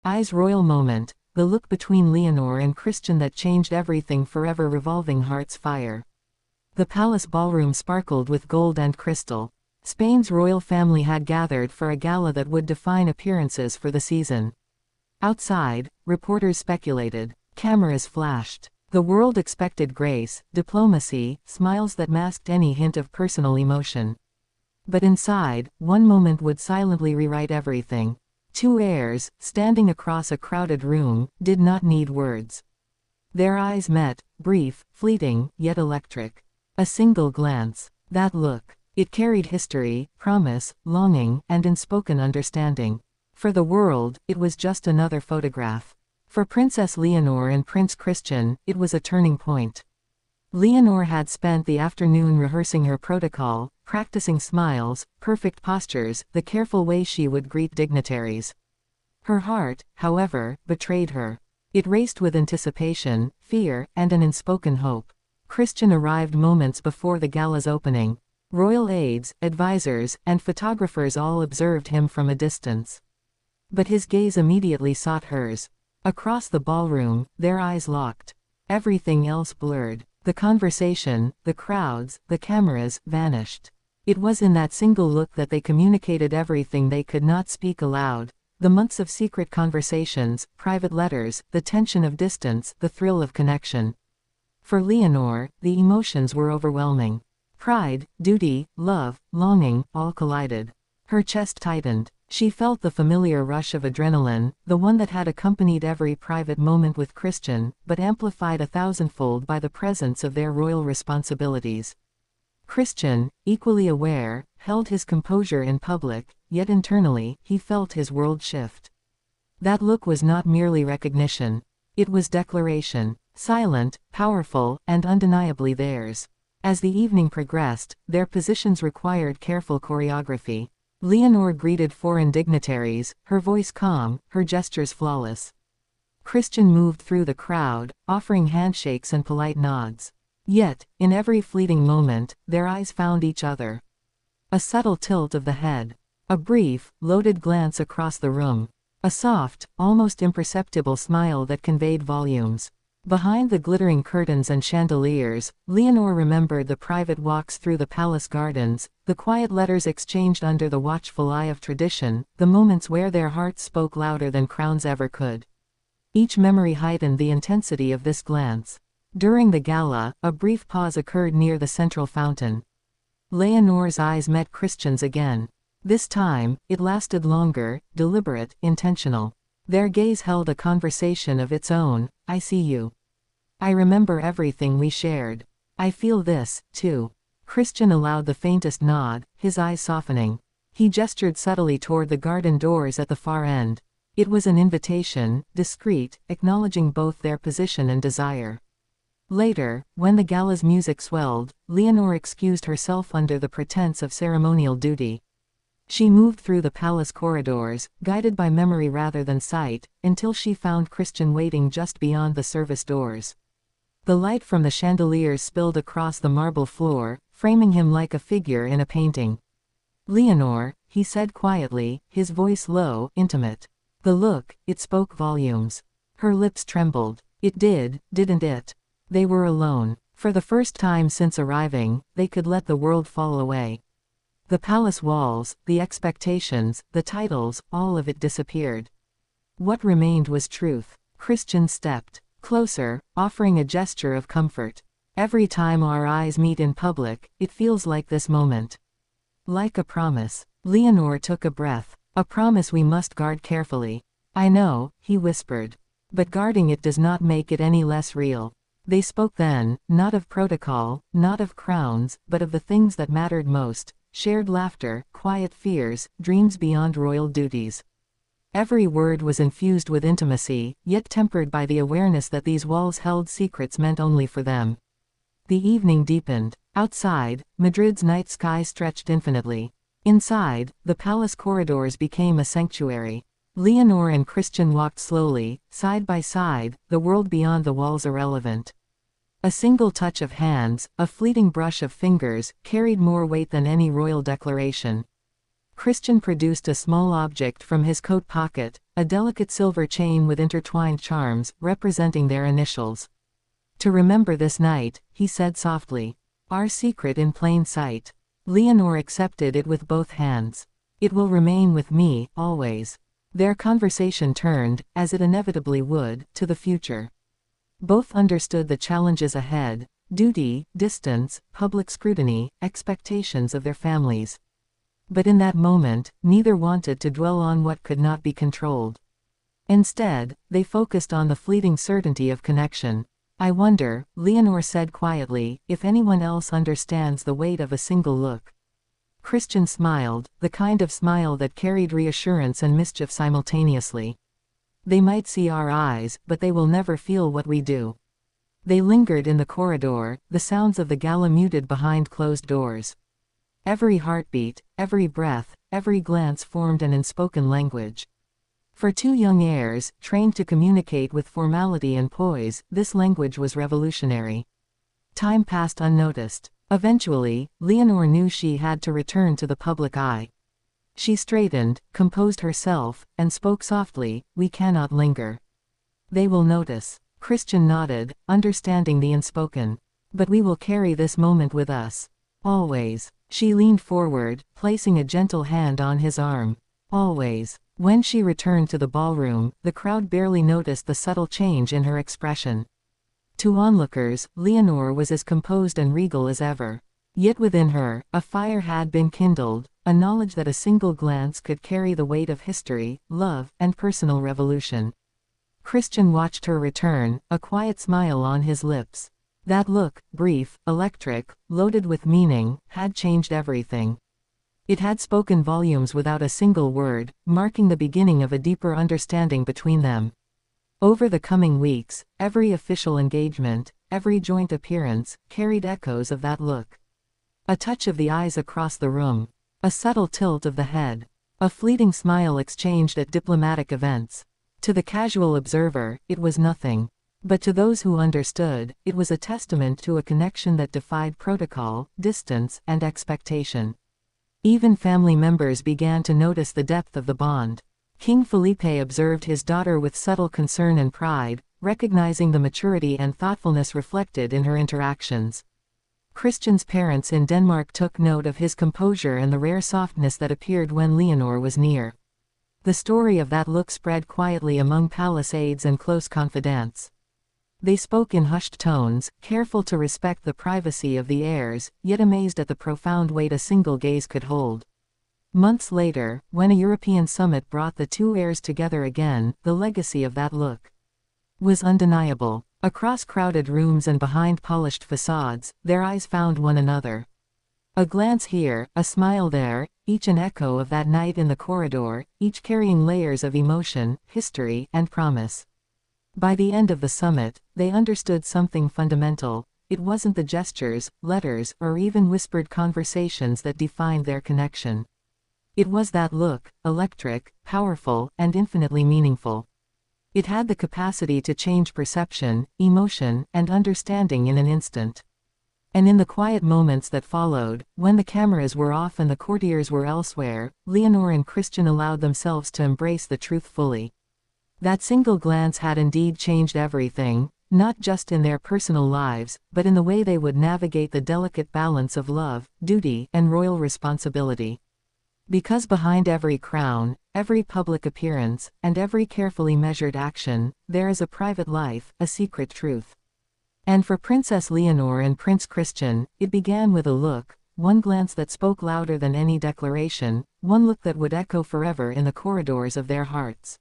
Eyes royal moment, the look between Leonor and Christian that changed everything forever, revolving heart's fire. The palace ballroom sparkled with gold and crystal. Spain's royal family had gathered for a gala that would define appearances for the season. Outside, reporters speculated. Cameras flashed. The world expected grace, diplomacy, smiles that masked any hint of personal emotion. But inside, one moment would silently rewrite everything. Two heirs, standing across a crowded room, did not need words. Their eyes met, brief, fleeting, yet electric. A single glance. That look. It carried history, promise, longing, and unspoken understanding. For the world, it was just another photograph. For Princess Leonor and Prince Christian, it was a turning point. Leonor had spent the afternoon rehearsing her protocol, practicing smiles, perfect postures, the careful way she would greet dignitaries. Her heart, however, betrayed her. It raced with anticipation, fear, and an unspoken hope. Christian arrived moments before the gala's opening. Royal aides, advisors, and photographers all observed him from a distance. But his gaze immediately sought hers. Across the ballroom, their eyes locked. Everything else blurred. The conversation, the crowds, the cameras, vanished. It was in that single look that they communicated everything they could not speak aloud. The months of secret conversations, private letters, the tension of distance, the thrill of connection. For Leonor, the emotions were overwhelming. Pride, duty, love, longing, all collided. Her chest tightened. She felt the familiar rush of adrenaline, the one that had accompanied every private moment with Christian, but amplified 1,000-fold by the presence of their royal responsibilities. Christian, equally aware, held his composure in public, yet internally, he felt his world shift. That look was not merely recognition. It was declaration. Silent, powerful, and undeniably theirs. As the evening progressed, their positions required careful choreography. Leonor greeted foreign dignitaries, her voice calm, her gestures flawless. Christian moved through the crowd, offering handshakes and polite nods. Yet, in every fleeting moment, their eyes found each other. A subtle tilt of the head. A brief, loaded glance across the room. A soft, almost imperceptible smile that conveyed volumes. Behind the glittering curtains and chandeliers, Leonor remembered the private walks through the palace gardens, the quiet letters exchanged under the watchful eye of tradition, the moments where their hearts spoke louder than crowns ever could. Each memory heightened the intensity of this glance. During the gala, a brief pause occurred near the central fountain. Leonor's eyes met Christian's again. This time, it lasted longer, deliberate, intentional. Their gaze held a conversation of its own. I see you. I remember everything we shared. I feel this, too. Christian allowed the faintest nod, his eyes softening. He gestured subtly toward the garden doors at the far end. It was an invitation, discreet, acknowledging both their position and desire. Later, when the gala's music swelled, Leonor excused herself under the pretense of ceremonial duty. She moved through the palace corridors, guided by memory rather than sight, until she found Christian waiting just beyond the service doors. The light from the chandeliers spilled across the marble floor, framing him like a figure in a painting. "Leonor," he said quietly, his voice low, intimate. The look, it spoke volumes. Her lips trembled. It did, didn't it? They were alone. For the first time since arriving, they could let the world fall away. The palace walls, the expectations, the titles, all of it disappeared. What remained was truth. Christian stepped closer, offering a gesture of comfort. Every time our eyes meet in public, it feels like this moment. Like a promise. Leonor took a breath. A promise we must guard carefully. I know, he whispered. But guarding it does not make it any less real. They spoke then, not of protocol, not of crowns, but of the things that mattered most. Shared laughter, quiet fears, dreams beyond royal duties. Every word was infused with intimacy, yet tempered by the awareness that these walls held secrets meant only for them. The evening deepened. Outside, Madrid's night sky stretched infinitely. Inside, the palace corridors became a sanctuary. Leonor and Christian walked slowly, side by side, the world beyond the walls irrelevant. A single touch of hands, a fleeting brush of fingers, carried more weight than any royal declaration. Christian produced a small object from his coat pocket, a delicate silver chain with intertwined charms, representing their initials. "To remember this night," he said softly. "Our secret in plain sight." Leonor accepted it with both hands. "It will remain with me, always." Their conversation turned, as it inevitably would, to the future. Both understood the challenges ahead: duty, distance, public scrutiny, expectations of their families. But in that moment, neither wanted to dwell on what could not be controlled. Instead, they focused on the fleeting certainty of connection. "I wonder," Leonor said quietly, "if anyone else understands the weight of a single look." Christian smiled, the kind of smile that carried reassurance and mischief simultaneously. "They might see our eyes, but they will never feel what we do." They lingered in the corridor, the sounds of the gala muted behind closed doors. Every heartbeat, every breath, every glance formed an unspoken language. For two young heirs, trained to communicate with formality and poise, this language was revolutionary. Time passed unnoticed. Eventually, Leonor knew she had to return to the public eye. She straightened, composed herself, and spoke softly, "We cannot linger. They will notice." Christian nodded, understanding the unspoken. "But we will carry this moment with us. Always." She leaned forward, placing a gentle hand on his arm. "Always." When she returned to the ballroom, the crowd barely noticed the subtle change in her expression. To onlookers, Leonor was as composed and regal as ever. Yet within her, a fire had been kindled, a knowledge that a single glance could carry the weight of history, love, and personal revolution. Christian watched her return, a quiet smile on his lips. That look, brief, electric, loaded with meaning, had changed everything. It had spoken volumes without a single word, marking the beginning of a deeper understanding between them. Over the coming weeks, every official engagement, every joint appearance, carried echoes of that look. A touch of the eyes across the room. A subtle tilt of the head. A fleeting smile exchanged at diplomatic events. To the casual observer, it was nothing. But to those who understood, it was a testament to a connection that defied protocol, distance, and expectation. Even family members began to notice the depth of the bond. King Felipe observed his daughter with subtle concern and pride, recognizing the maturity and thoughtfulness reflected in her interactions. Christian's parents in Denmark took note of his composure and the rare softness that appeared when Leonor was near. The story of that look spread quietly among palace aides and close confidants. They spoke in hushed tones, careful to respect the privacy of the heirs, yet amazed at the profound weight a single gaze could hold. Months later, when a European summit brought the two heirs together again, the legacy of that look was undeniable. Across crowded rooms and behind polished facades, their eyes found one another. A glance here, a smile there, each an echo of that night in the corridor, each carrying layers of emotion, history, and promise. By the end of the summit, they understood something fundamental. It wasn't the gestures, letters, or even whispered conversations that defined their connection. It was that look, electric, powerful, and infinitely meaningful. It had the capacity to change perception, emotion, and understanding in an instant. And in the quiet moments that followed, when the cameras were off and the courtiers were elsewhere, Leonor and Christian allowed themselves to embrace the truth fully. That single glance had indeed changed everything, not just in their personal lives, but in the way they would navigate the delicate balance of love, duty, and royal responsibility. Because behind every crown, every public appearance, and every carefully measured action, there is a private life, a secret truth. And for Princess Leonor and Prince Christian, it began with a look, one glance that spoke louder than any declaration, one look that would echo forever in the corridors of their hearts.